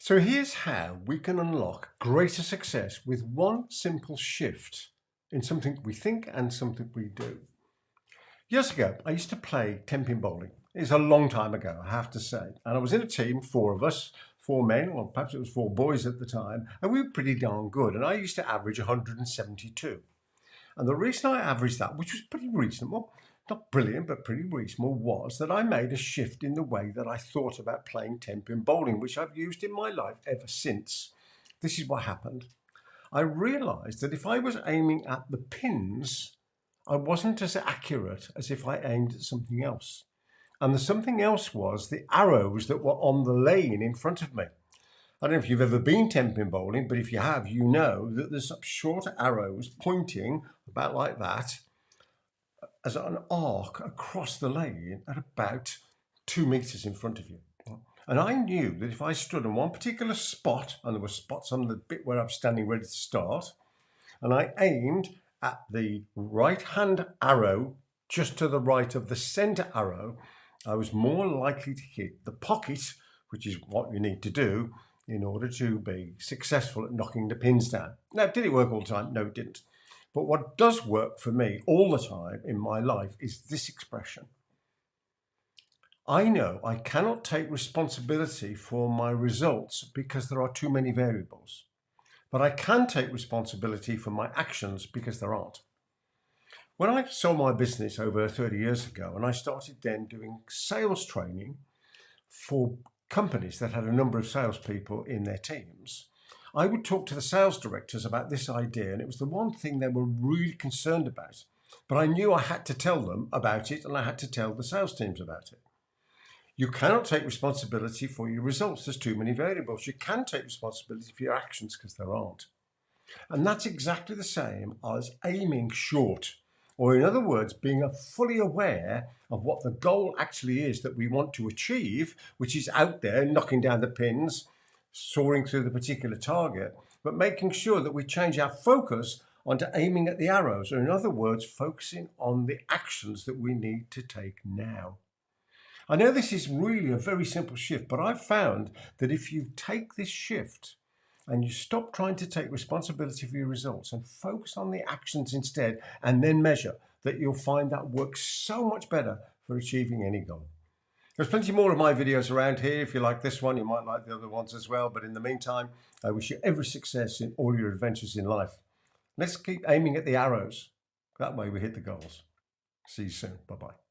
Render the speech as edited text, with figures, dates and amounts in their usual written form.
So here's how we can unlock greater success with one simple shift in something we think and something we do. Years ago, I used to play Tenpin bowling. It's a long time ago, I have to say. And I was in a team, four of us, four men, or perhaps it was four boys at the time, and we were pretty darn good. And I used to average 172. And the reason I averaged that, which was pretty reasonable, not brilliant, but pretty reasonable, was that I made a shift in the way that I thought about playing 10-pin bowling, which I've used in my life ever since. This is what happened. I realised that if I was aiming at the pins, I wasn't as accurate as if I aimed at something else. And the something else was the arrows that were on the lane in front of me. I don't know if you've ever been 10-pin bowling, but if you have, you know that there's some short arrows pointing about like that as an arc across the lane at about 2 meters in front of you. And I knew that if I stood in one particular spot, and there were spots on the bit where I'm standing ready to start, and I aimed at the right-hand arrow just to the right of the center arrow, I was more likely to hit the pocket, which is what you need to do in order to be successful at knocking the pins down. Now, did it work all the time? No, it didn't. But what does work for me all the time in my life is this expression. I know I cannot take responsibility for my results because there are too many variables, but I can take responsibility for my actions because there aren't. When I sold my business over 30 years ago, and I started then doing sales training for companies that had a number of salespeople in their teams, I would talk to the sales directors about this idea, and it was the one thing they were really concerned about. But I knew I had to tell them about it, and I had to tell the sales teams about it. You cannot take responsibility for your results. There's too many variables. You can take responsibility for your actions because there aren't. And that's exactly the same as aiming short. Or in other words, being fully aware of what the goal actually is that we want to achieve, which is out there, knocking down the pins, soaring through the particular target, but making sure that we change our focus onto aiming at the arrows, or in other words, focusing on the actions that we need to take now. I know this is really a very simple shift, but I've found that if you take this shift and you stop trying to take responsibility for your results and focus on the actions instead, and then measure, that you'll find that works so much better for achieving any goal. There's plenty more of my videos around here. If you like this one, you might like the other ones as well. But in the meantime, I wish you every success in all your adventures in life. Let's keep aiming at the arrows. That way we hit the goals. See you soon. Bye-bye.